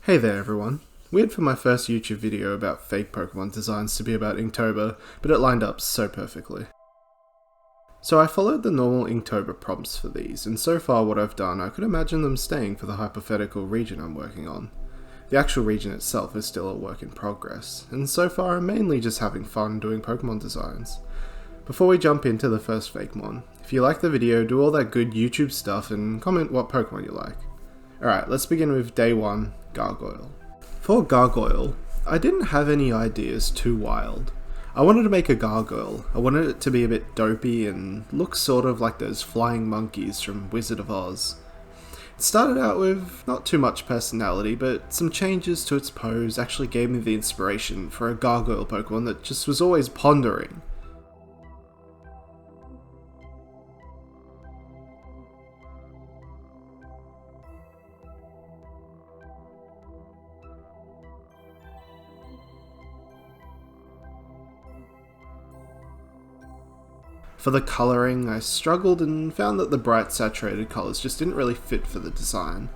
Hey there everyone. Weird for my first YouTube video about fake Pokemon designs to be about Inktober, but it lined up so perfectly. So I followed the normal Inktober prompts for these, and so far what I've done, I could imagine them staying for the hypothetical region I'm working on. The actual region itself is still a work in progress, and so far I'm mainly just having fun doing Pokemon designs. Before we jump into the first Fakemon, if you like the video, do all that good YouTube stuff and comment what Pokemon you like. Alright, let's begin with day 1, Gargoyle. For Gargoyle, I didn't have any ideas too wild. I wanted to make a gargoyle. I wanted it to be a bit dopey and look sort of like those flying monkeys from Wizard of Oz. It started out with not too much personality, but some changes to its pose actually gave me the inspiration for a gargoyle Pokemon that just was always pondering. For the colouring, I struggled and found that the bright saturated colours just didn't really fit for the design,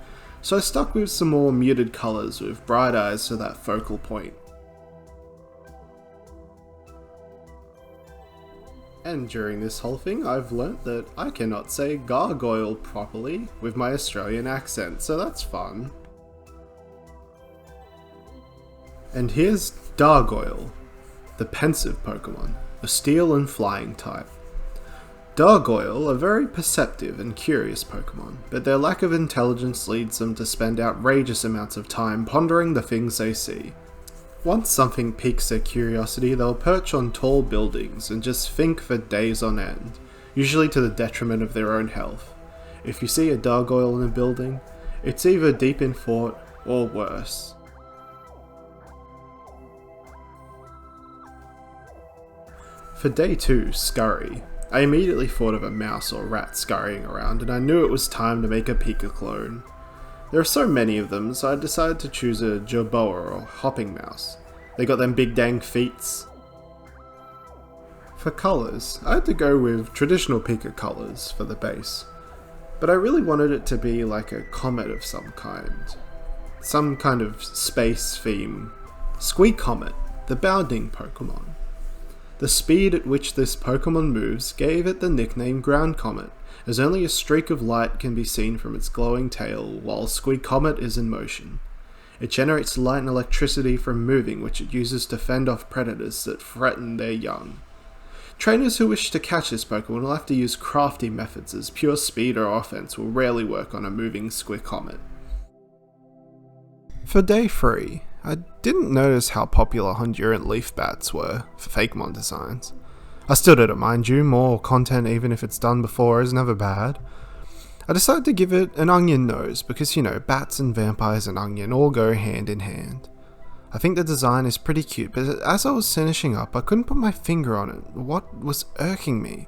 so I stuck with some more muted colours with bright eyes for that focal point. And during this whole thing, I've learnt that I cannot say gargoyle properly with my Australian accent, so that's fun. And here's Gargoyle, the pensive Pokemon, a steel and flying type. Gargoyle are very perceptive and curious Pokemon, but their lack of intelligence leads them to spend outrageous amounts of time pondering the things they see. Once something piques their curiosity, they'll perch on tall buildings and just think for days on end, usually to the detriment of their own health. If you see a Gargoyle in a building, it's either deep in thought or worse. For day 2, Scurry, I immediately thought of a mouse or rat scurrying around, and I knew it was time to make a Pika clone. There are so many of them, so I decided to choose a Jerboa or hopping mouse. They got them big dang feets. For colours, I had to go with traditional Pika colours for the base, but I really wanted it to be like a comet of some kind of space theme. Comet, the bounding Pokemon. The speed at which this Pokemon moves gave it the nickname Ground Comet, as only a streak of light can be seen from its glowing tail while Comet is in motion. It generates light and electricity from moving, which it uses to fend off predators that threaten their young. Trainers who wish to catch this Pokemon will have to use crafty methods, as pure speed or offense will rarely work on a moving Comet. For day 3, I didn't notice how popular Honduran leaf bats were for Fakemon designs. I still didn't mind you, more content even if it's done before is never bad. I decided to give it an onion nose because, bats and vampires and onion all go hand in hand. I think the design is pretty cute, but as I was finishing up, I couldn't put my finger on it, what was irking me.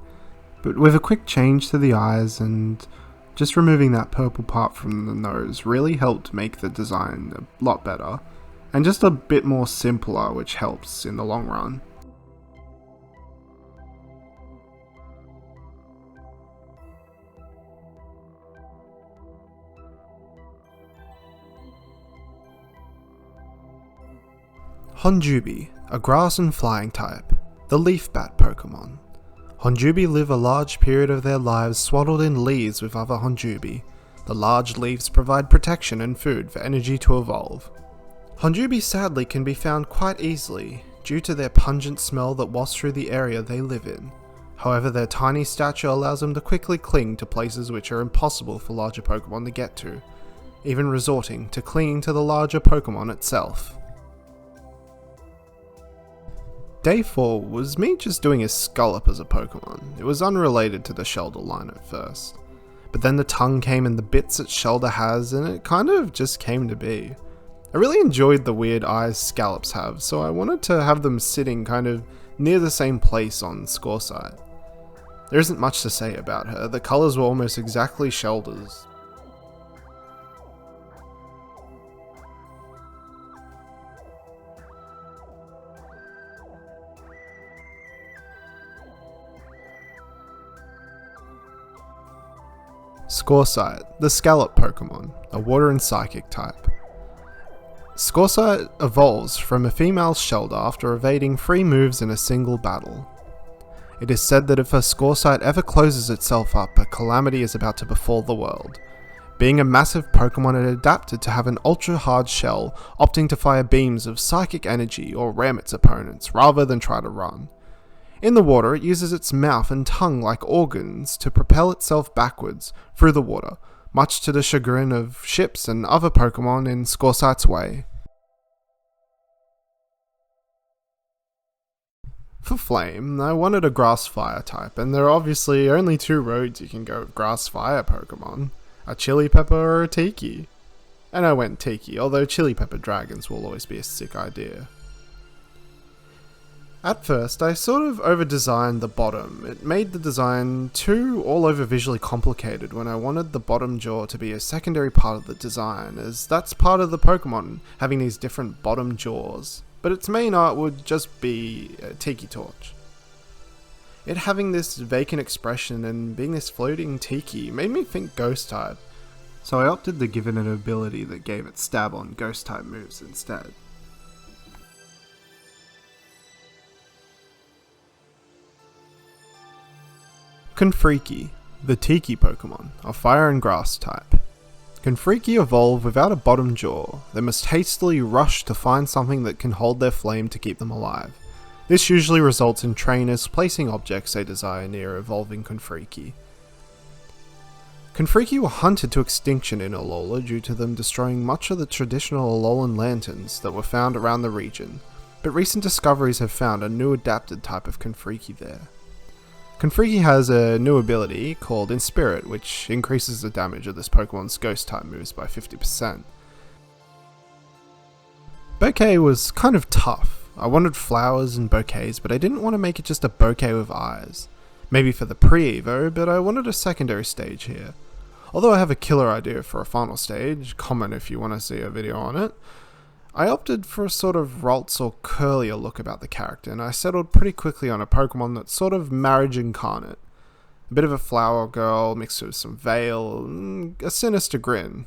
But with a quick change to the eyes and just removing that purple part from the nose really helped make the design a lot better. And just a bit more simpler, which helps in the long run. Honjubi, a grass and flying type, the leaf bat Pokemon. Honjubi live a large period of their lives swaddled in leaves with other Honjubi. The large leaves provide protection and food for energy to evolve. Honjubi sadly can be found quite easily, due to their pungent smell that wafts through the area they live in. However, their tiny stature allows them to quickly cling to places which are impossible for larger Pokemon to get to, even resorting to clinging to the larger Pokemon itself. Day 4 was me just doing a Scallop as a Pokemon. It was unrelated to the Shelder line at first, but then the tongue came in the bits that Shelder has and it kind of just came to be. I really enjoyed the weird eyes Scallops have, so I wanted to have them sitting kind of near the same place on score site. There isn't much to say about her, the colours were almost exactly Shelder's. Score site, the Scallop Pokemon, a water and psychic type. Scoresight evolves from a female Shelder after evading 3 moves in a single battle. It is said that if a Scoresight ever closes itself up, a calamity is about to befall the world. Being a massive Pokemon, it adapted to have an ultra-hard shell, opting to fire beams of psychic energy or ram its opponents, rather than try to run. In the water, it uses its mouth and tongue like organs to propel itself backwards through the water, much to the chagrin of ships and other Pokemon in Scoresight's way. For Flame, I wanted a Grass-Fire type, and there are obviously only 2 roads you can go with Grass-Fire Pokemon, a Chili Pepper or a Tiki. And I went Tiki, although Chili Pepper Dragons will always be a sick idea. At first, I sort of over-designed the bottom. It made the design too all-over visually complicated when I wanted the bottom jaw to be a secondary part of the design, as that's part of the Pokemon, having these different bottom jaws. But its main art would just be a Tiki Torch. It having this vacant expression and being this floating Tiki made me think Ghost type, so I opted to give it an ability that gave it stab on Ghost type moves instead. Confreaky, the Tiki Pokemon, a Fire and Grass type. Confreaky evolve without a bottom jaw. They must hastily rush to find something that can hold their flame to keep them alive. This usually results in trainers placing objects they desire near evolving Confreaky. Confreaky were hunted to extinction in Alola due to them destroying much of the traditional Alolan lanterns that were found around the region, but recent discoveries have found a new adapted type of Confreaky there. Confreaky has a new ability called Inspirit, which increases the damage of this Pokemon's Ghost type moves by 50%. Bouquet was kind of tough. I wanted flowers and bouquets, but I didn't want to make it just a bouquet with eyes. Maybe for the pre-Evo, but I wanted a secondary stage here. Although I have a killer idea for a final stage, comment if you want to see a video on it, I opted for a sort of Ralts or curlier look about the character, and I settled pretty quickly on a Pokemon that's sort of marriage incarnate. A bit of a flower girl mixed with some veil, and a sinister grin.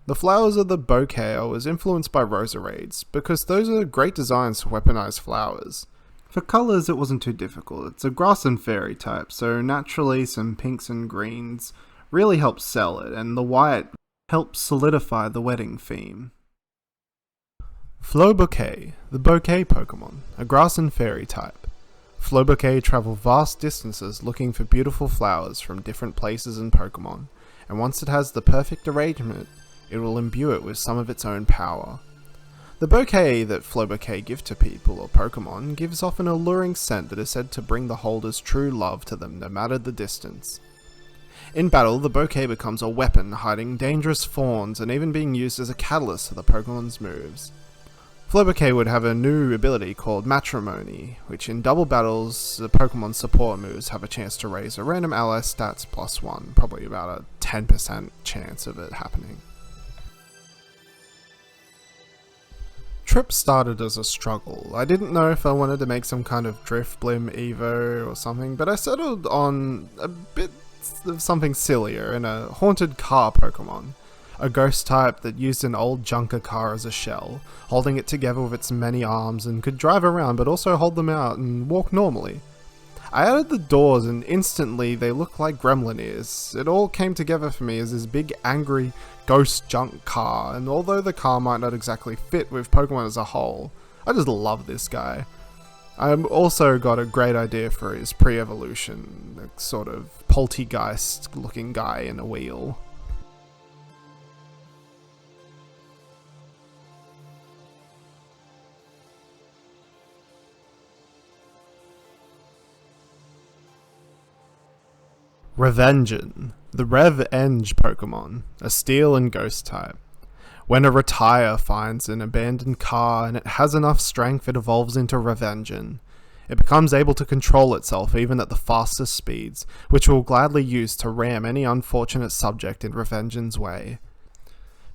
The flowers of the bouquet was influenced by Roserades, because those are great designs for weaponized flowers. For colours it wasn't too difficult. It's a grass and fairy type, so naturally some pinks and greens really help sell it, and the white helps solidify the wedding theme. Bouquet, the bouquet Pokemon, a grass and fairy type. Bouquet travel vast distances looking for beautiful flowers from different places in Pokemon, and once it has the perfect arrangement, it will imbue it with some of its own power. The bouquet that Bouquet give to people or Pokemon gives off an alluring scent that is said to bring the holder's true love to them no matter the distance. In battle, the bouquet becomes a weapon hiding dangerous thorns and even being used as a catalyst for the Pokemon's moves. Bouquet would have a new ability called Matrimony, which in double battles, the Pokemon support moves have a chance to raise a random ally stats +1, probably about a 10% chance of it happening. Trip started as a struggle. I didn't know if I wanted to make some kind of Drifblim Evo or something, but I settled on a bit of something sillier in a haunted car Pokemon. A ghost type that used an old junker car as a shell, holding it together with its many arms and could drive around but also hold them out and walk normally. I added the doors and instantly they looked like gremlin ears. It all came together for me as this big angry ghost junk car, and although the car might not exactly fit with Pokemon as a whole, I just love this guy. I also got a great idea for his pre-evolution, a sort of poltergeist looking guy in a wheel. Revengeon, the Revenge Pokemon, a Steel and Ghost type. When a Retire finds an abandoned car and it has enough strength, it evolves into Revengeon. It becomes able to control itself even at the fastest speeds, which it will gladly use to ram any unfortunate subject in Revengeon's way.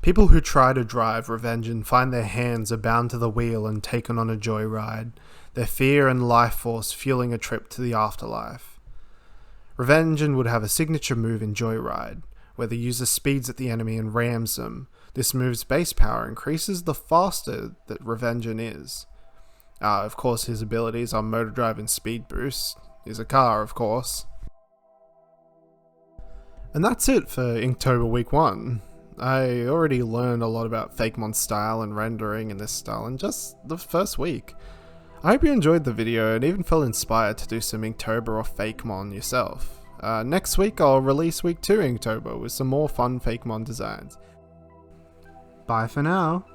People who try to drive Revengeon find their hands are bound to the wheel and taken on a joyride, their fear and life force fueling a trip to the afterlife. Revengeon would have a signature move in Joyride, where the user speeds at the enemy and rams them, This move's base power increases the faster that Revengeon is. Of course, his abilities are Motor Drive and Speed Boost. He's a car, of course. And that's it for Inktober Week 1. I already learned a lot about Fakemon's style and rendering in this style in just the first week. I hope you enjoyed the video and even felt inspired to do some Inktober or Fakemon yourself. Next week I'll release Week 2 Inktober with some more fun Fakemon designs. Bye for now.